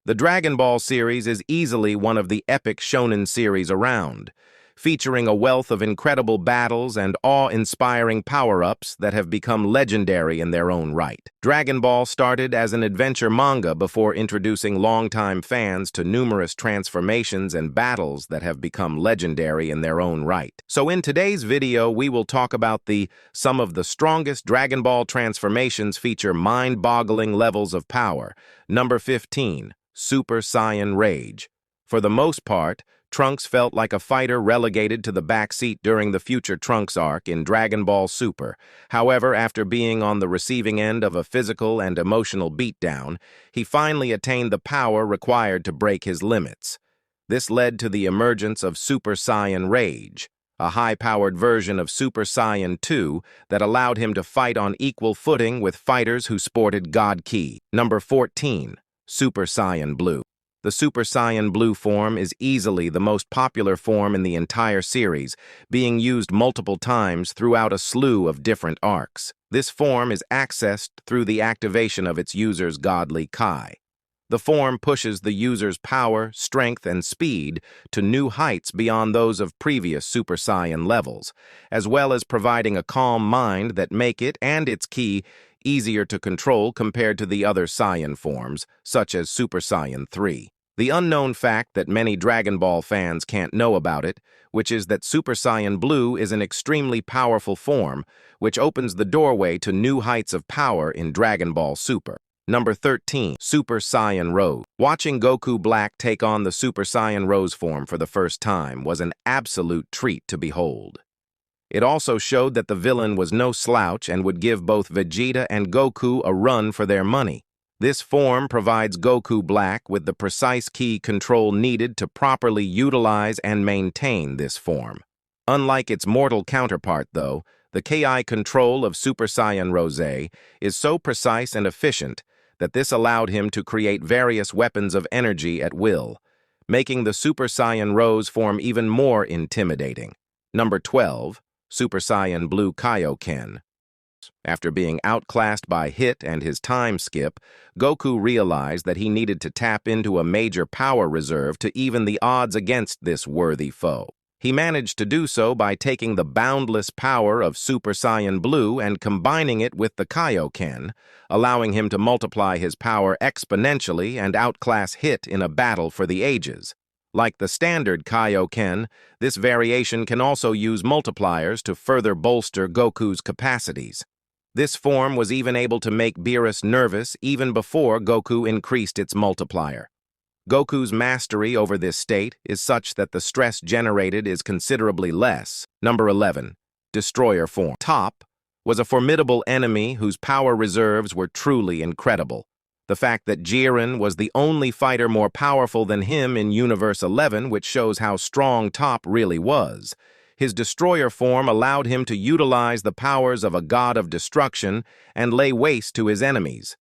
The Dragon Ball series is easily one of the epic shonen series around, featuring a wealth of incredible battles and awe-inspiring power-ups that have become legendary in their own right. Dragon Ball started as an adventure manga before introducing longtime fans to numerous transformations and battles that have become legendary in their own right. So in today's video, we will talk about some of the strongest Dragon Ball transformations feature mind-boggling levels of power. Number 15. Super Saiyan Rage. For the most part, Trunks felt like a fighter relegated to the backseat during the future Trunks arc in Dragon Ball Super. However, after being on the receiving end of a physical and emotional beatdown, he finally attained the power required to break his limits. This led to the emergence of Super Saiyan Rage, a high-powered version of Super Saiyan 2 that allowed him to fight on equal footing with fighters who sported God Ki. Number 14. Super Saiyan Blue. The Super Saiyan Blue form is easily the most popular form in the entire series, being used multiple times throughout a slew of different arcs. This form is accessed through the activation of its user's godly Kai. The form pushes the user's power, strength, and speed to new heights beyond those of previous Super Saiyan levels, as well as providing a calm mind that make it and its ki easier to control compared to the other Saiyan forms, such as Super Saiyan 3. The unknown fact that many Dragon Ball fans can't know about it, which is that Super Saiyan Blue is an extremely powerful form, which opens the doorway to new heights of power in Dragon Ball Super. Number 13. Super Saiyan Rose. Watching Goku Black take on the Super Saiyan Rose form for the first time was an absolute treat to behold. It also showed that the villain was no slouch and would give both Vegeta and Goku a run for their money. This form provides Goku Black with the precise ki control needed to properly utilize and maintain this form. Unlike its mortal counterpart, though, the ki control of Super Saiyan Rose is so precise and efficient that this allowed him to create various weapons of energy at will, making the Super Saiyan Rose form even more intimidating. Number 12. Super Saiyan Blue Kaioken. After being outclassed by Hit and his time skip, Goku realized that he needed to tap into a major power reserve to even the odds against this worthy foe. He managed to do so by taking the boundless power of Super Saiyan Blue and combining it with the Kaioken, allowing him to multiply his power exponentially and outclass Hit in a battle for the ages. Like the standard Kaioken, this variation can also use multipliers to further bolster Goku's capacities. This form was even able to make Beerus nervous even before Goku increased its multiplier. Goku's mastery over this state is such that the stress generated is considerably less. Number 11. Destroyer form. Top was a formidable enemy whose power reserves were truly incredible. The fact that Jiren was the only fighter more powerful than him in Universe 11, which shows how strong Top really was. His destroyer form allowed him to utilize the powers of a god of destruction and lay waste to his enemies.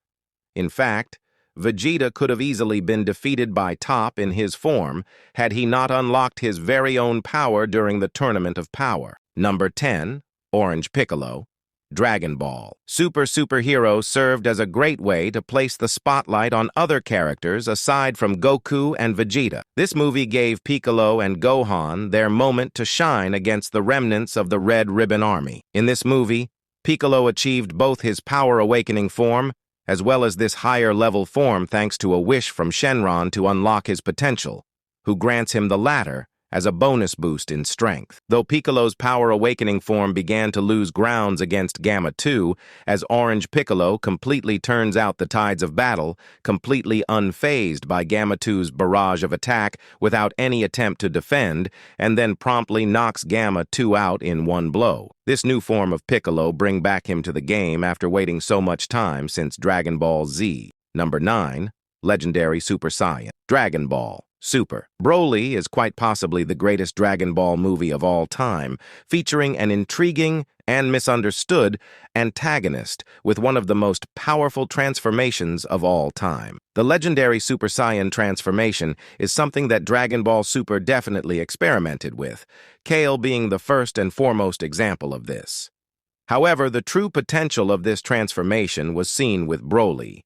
In fact, Vegeta could have easily been defeated by Top in his form had he not unlocked his very own power during the Tournament of Power. Number 10. Orange Piccolo. Dragon Ball. Superhero served as a great way to place the spotlight on other characters aside from Goku and Vegeta. This movie gave Piccolo and Gohan their moment to shine against the remnants of the Red Ribbon Army. In this movie, Piccolo achieved both his power awakening form as well as this higher-level form thanks to a wish from Shenron to unlock his potential, who grants him the latter as a bonus boost in strength. Though Piccolo's power awakening form began to lose grounds against Gamma 2, as Orange Piccolo completely turns out the tides of battle, completely unfazed by Gamma 2's barrage of attack without any attempt to defend, and then promptly knocks Gamma 2 out in one blow. This new form of Piccolo bring back him to the game after waiting so much time since Dragon Ball Z. Number 9. Legendary Super Saiyan. Dragon Ball Super. Broly is quite possibly the greatest Dragon Ball movie of all time, featuring an intriguing and misunderstood antagonist with one of the most powerful transformations of all time. The legendary Super Saiyan transformation is something that Dragon Ball Super definitely experimented with, Kale being the first and foremost example of this. However, the true potential of this transformation was seen with Broly.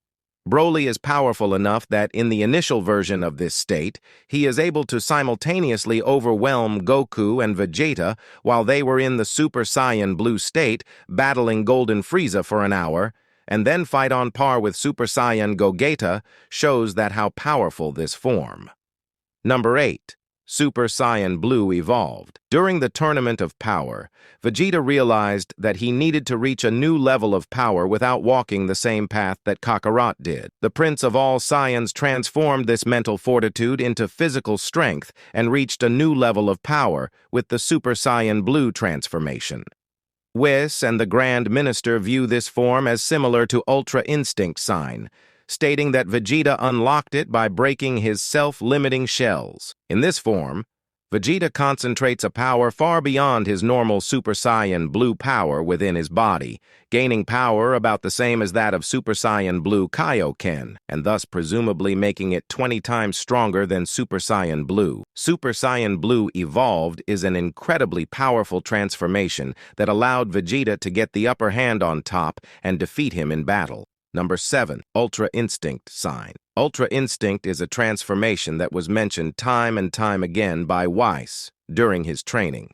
Broly is powerful enough that in the initial version of this state, he is able to simultaneously overwhelm Goku and Vegeta while they were in the Super Saiyan Blue state, battling Golden Frieza for an hour, and then fight on par with Super Saiyan Gogeta, shows that how powerful this form. Number 8. Super Saiyan Blue evolved. During the Tournament of Power, Vegeta realized that he needed to reach a new level of power without walking the same path that Kakarot did. The Prince of all Saiyans transformed this mental fortitude into physical strength and reached a new level of power with the Super Saiyan Blue transformation. Whis and the Grand Minister view this form as similar to Ultra Instinct Sign, stating that Vegeta unlocked it by breaking his self-limiting shells. In this form, Vegeta concentrates a power far beyond his normal Super Saiyan Blue power within his body, gaining power about the same as that of Super Saiyan Blue Kaioken, and thus presumably making it 20 times stronger than Super Saiyan Blue. Super Saiyan Blue Evolved is an incredibly powerful transformation that allowed Vegeta to get the upper hand on top and defeat him in battle. Number 7. Ultra Instinct Sign. Ultra Instinct is a transformation that was mentioned time and time again by Whis during his training,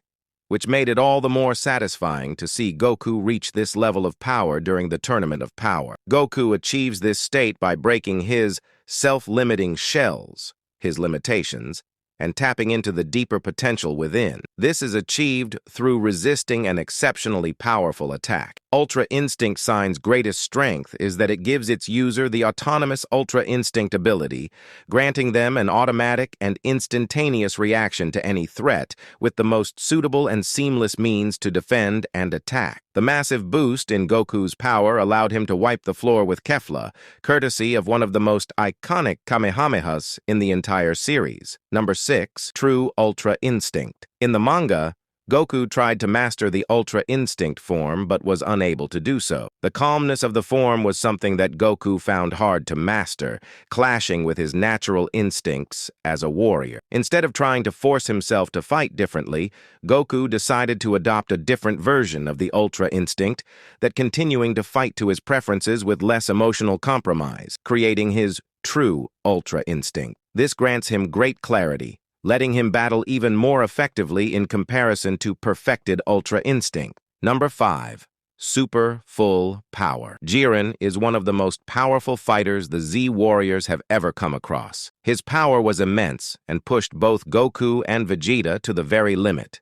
which made it all the more satisfying to see Goku reach this level of power during the Tournament of Power. Goku achieves this state by breaking his self-limiting shells, his limitations, and tapping into the deeper potential within. This is achieved through resisting an exceptionally powerful attack. Ultra Instinct Sign's greatest strength is that it gives its user the autonomous Ultra Instinct ability, granting them an automatic and instantaneous reaction to any threat with the most suitable and seamless means to defend and attack. The massive boost in Goku's power allowed him to wipe the floor with Kefla, courtesy of one of the most iconic Kamehamehas in the entire series. Number 6. True Ultra Instinct. In the manga, Goku tried to master the Ultra Instinct form but was unable to do so. The calmness of the form was something that Goku found hard to master, clashing with his natural instincts as a warrior. Instead of trying to force himself to fight differently, Goku decided to adopt a different version of the Ultra Instinct that continuing to fight to his preferences with less emotional compromise, creating his true Ultra Instinct. This grants him great clarity, letting him battle even more effectively in comparison to perfected Ultra Instinct. Number 5. Super Full Power. Jiren is one of the most powerful fighters the Z Warriors have ever come across. His power was immense and pushed both Goku and Vegeta to the very limit.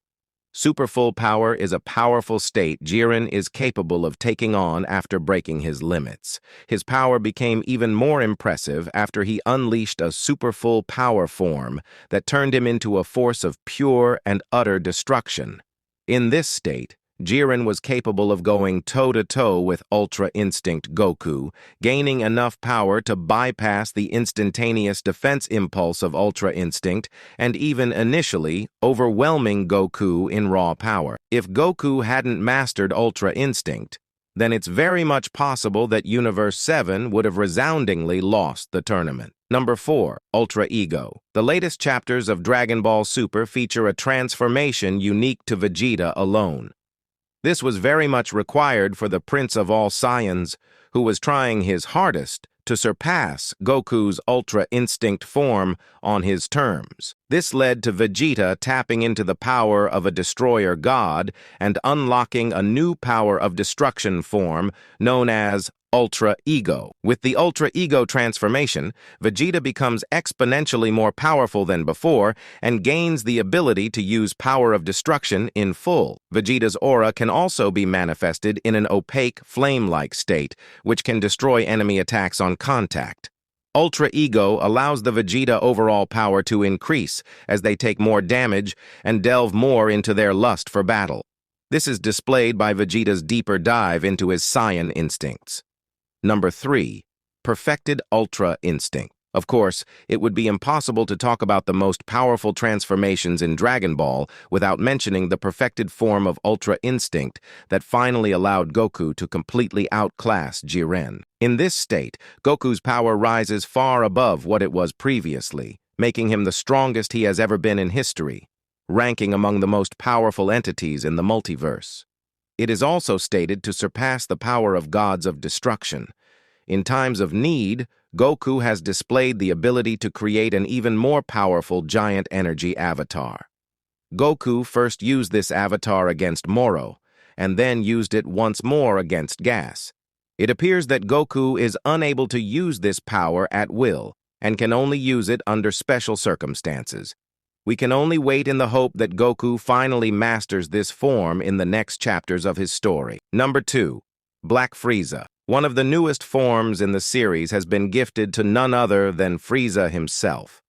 Super Full Power is a powerful state Jiren is capable of taking on after breaking his limits. His power became even more impressive after he unleashed a Super Full Power form that turned him into a force of pure and utter destruction. In this state, Jiren was capable of going toe-to-toe with Ultra Instinct Goku, gaining enough power to bypass the instantaneous defense impulse of Ultra Instinct and even initially overwhelming Goku in raw power. If Goku hadn't mastered Ultra Instinct, then it's very much possible that Universe 7 would have resoundingly lost the tournament. Number 4. Ultra Ego. The latest chapters of Dragon Ball Super feature a transformation unique to Vegeta alone. This was very much required for the Prince of all Saiyans, who was trying his hardest to surpass Goku's Ultra Instinct form on his terms. This led to Vegeta tapping into the power of a destroyer god and unlocking a new power of destruction form known as Ultra Ego. With the Ultra Ego transformation, Vegeta becomes exponentially more powerful than before and gains the ability to use power of destruction in full. Vegeta's aura can also be manifested in an opaque, flame-like state, which can destroy enemy attacks on contact. Ultra Ego allows the Vegeta overall power to increase as they take more damage and delve more into their lust for battle. This is displayed by Vegeta's deeper dive into his Saiyan instincts. Number 3. Perfected Ultra Instinct. Of course, it would be impossible to talk about the most powerful transformations in Dragon Ball without mentioning the perfected form of Ultra Instinct that finally allowed Goku to completely outclass Jiren. In this state, Goku's power rises far above what it was previously, making him the strongest he has ever been in history, ranking among the most powerful entities in the multiverse. It is also stated to surpass the power of gods of destruction. In times of need, Goku has displayed the ability to create an even more powerful giant energy avatar. Goku first used this avatar against Moro, and then used it once more against Gas. It appears that Goku is unable to use this power at will, and can only use it under special circumstances. We can only wait in the hope that Goku finally masters this form in the next chapters of his story. Number 2. Black Frieza. One of the newest forms in the series has been gifted to none other than Frieza himself.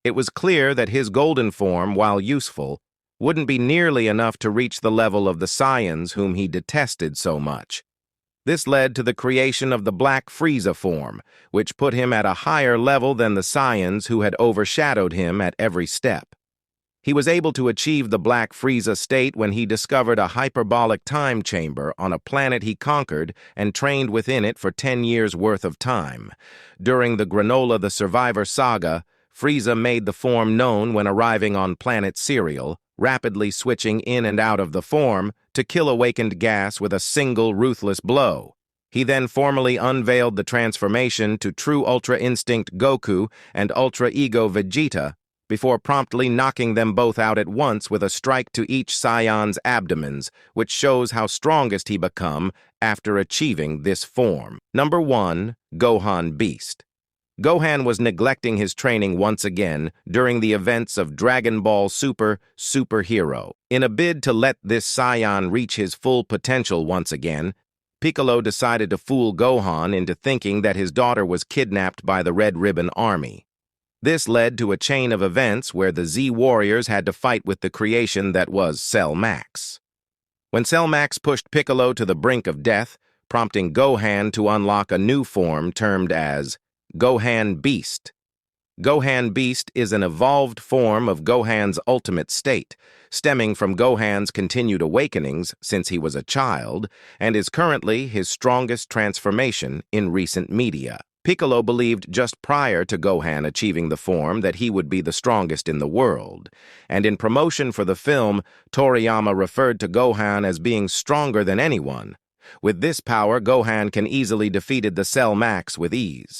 It was clear that his golden form, while useful, wouldn't be nearly enough to reach the level of the Saiyans whom he detested so much. This led to the creation of the Black Frieza form, which put him at a higher level than the Saiyans who had overshadowed him at every step. He was able to achieve the Black Frieza state when he discovered a hyperbolic time chamber on a planet he conquered and trained within it for 10 years' worth of time. During the Granola the Survivor saga, Frieza made the form known when arriving on planet Cereal, rapidly switching in and out of the form to kill awakened Gas with a single ruthless blow. He then formally unveiled the transformation to True Ultra Instinct Goku and Ultra Ego Vegeta, before promptly knocking them both out at once with a strike to each Saiyan's abdomens, which shows how strongest he become after achieving this form. Number 1. Gohan Beast. Gohan was neglecting his training once again during the events of Dragonball Superhero. In a bid to let this Saiyan reach his full potential once again, Piccolo decided to fool Gohan into thinking that his daughter was kidnapped by the Red Ribbon Army. This led to a chain of events where the Z-Warriors had to fight with the creation that was Cell Max. When Cell Max pushed Piccolo to the brink of death, prompting Gohan to unlock a new form termed as Gohan Beast. Gohan Beast is an evolved form of Gohan's ultimate state, stemming from Gohan's continued awakenings since he was a child, and is currently his strongest transformation in recent media. Piccolo believed just prior to Gohan achieving the form that he would be the strongest in the world, and in promotion for the film, Toriyama referred to Gohan as being stronger than anyone. With this power, Gohan can easily defeat the Cell Max with ease.